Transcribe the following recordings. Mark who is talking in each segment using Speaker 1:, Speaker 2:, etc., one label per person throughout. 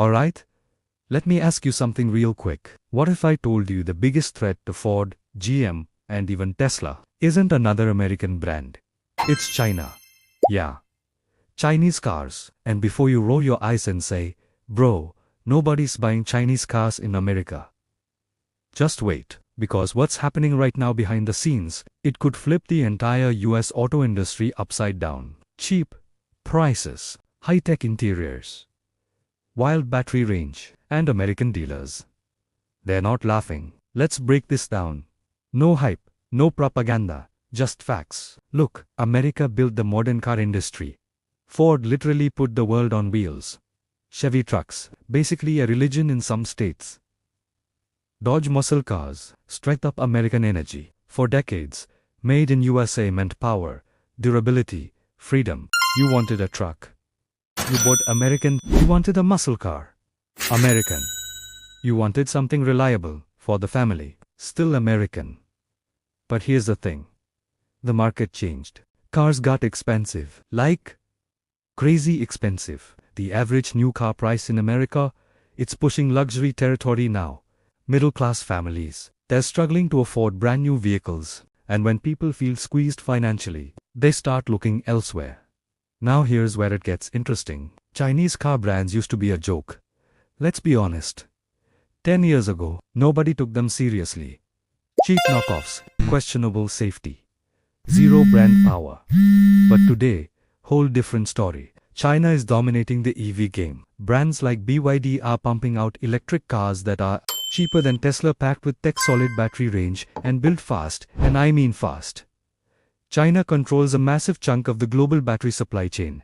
Speaker 1: Alright? Let me ask you something real quick. What if I told you the biggest threat to Ford, GM, and even Tesla isn't another American brand? It's China. Yeah. Chinese cars. And before you roll your eyes and say, bro, nobody's buying Chinese cars in America. Just wait, because what's happening right now behind the scenes, it could flip the entire US auto industry upside down. Cheap prices, high-tech interiors, wild battery range, and American dealers. They're not laughing. Let's break this down. No hype, no propaganda, just facts. Look, America built the modern car industry. Ford literally put the world on wheels. Chevy trucks, basically a religion in some states. Dodge muscle cars, strength up American energy. For decades, made in USA meant power, durability, freedom. You wanted a truck. You bought American. You wanted a muscle car. American. You wanted something reliable, for the family. Still American. But here's the thing. The market changed. Cars got expensive. Like crazy expensive. The average new car price in America, it's pushing luxury territory now. Middle-class families, they're struggling to afford brand new vehicles. And when people feel squeezed financially, they start looking elsewhere. Now here's where it gets interesting. Chinese car brands used to be a joke. Let's be honest. 10 years ago, nobody took them seriously. Cheap knockoffs, questionable safety, zero brand power. But today, whole different story. China is dominating the EV game. Brands like BYD are pumping out electric cars that are cheaper than Tesla, packed with tech-solid battery range and built fast, and I mean fast. China controls a massive chunk of the global battery supply chain.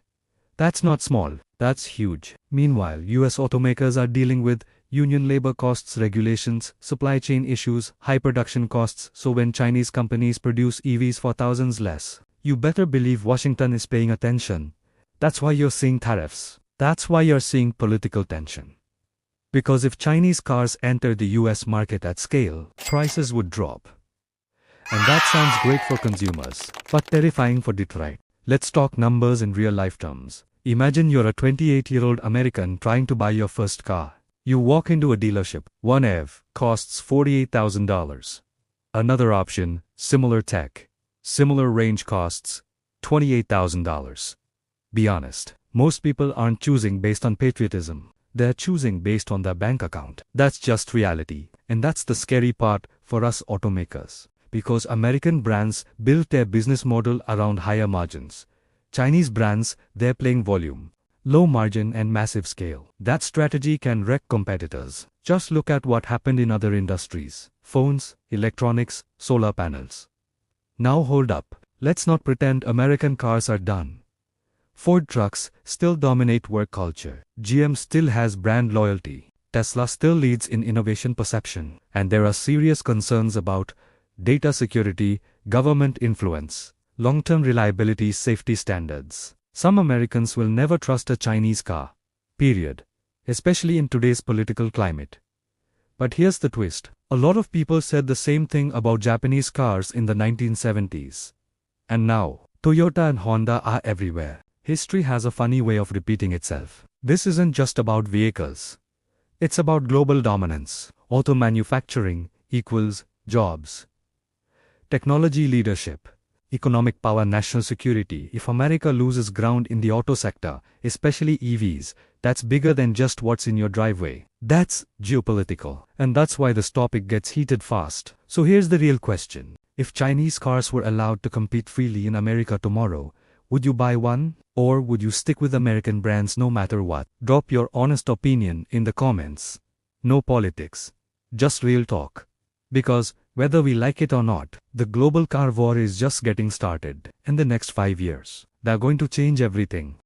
Speaker 1: That's not small, that's huge. Meanwhile, US automakers are dealing with union labor costs, regulations, supply chain issues, high production costs. So when Chinese companies produce EVs for thousands less, you better believe Washington is paying attention. That's why you're seeing tariffs. That's why you're seeing political tension. Because if Chinese cars enter the US market at scale, prices would drop. And that sounds great for consumers, but terrifying for Detroit. Let's talk numbers in real-life terms. Imagine you're a 28-year-old American trying to buy your first car. You walk into a dealership. One EV costs $48,000. Another option, similar tech, similar range, costs $28,000. Be honest, most people aren't choosing based on patriotism. They're choosing based on their bank account. That's just reality. And that's the scary part for us automakers. Because American brands built their business model around higher margins. Chinese brands, they're playing volume, low margin and massive scale. That strategy can wreck competitors. Just look at what happened in other industries. Phones, electronics, solar panels. Now hold up. Let's not pretend American cars are done. Ford trucks still dominate work culture. GM still has brand loyalty. Tesla still leads in innovation perception. And there are serious concerns about data security, government influence, long-term reliability, safety standards. Some Americans will never trust a Chinese car. Period. Especially in today's political climate. But here's the twist. A lot of people said the same thing about Japanese cars in the 1970s. And now, Toyota and Honda are everywhere. History has a funny way of repeating itself. This isn't just about vehicles. It's about global dominance. Auto manufacturing equals jobs. Technology leadership. Economic power, national security. If America loses ground in the auto sector, especially EVs, that's bigger than just what's in your driveway. That's geopolitical. And that's why this topic gets heated fast. So here's the real question. If Chinese cars were allowed to compete freely in America tomorrow, would you buy one? Or would you stick with American brands no matter what? Drop your honest opinion in the comments. No politics. Just real talk. Because, whether we like it or not, the global car war is just getting started. In the next 5 years, they're going to change everything.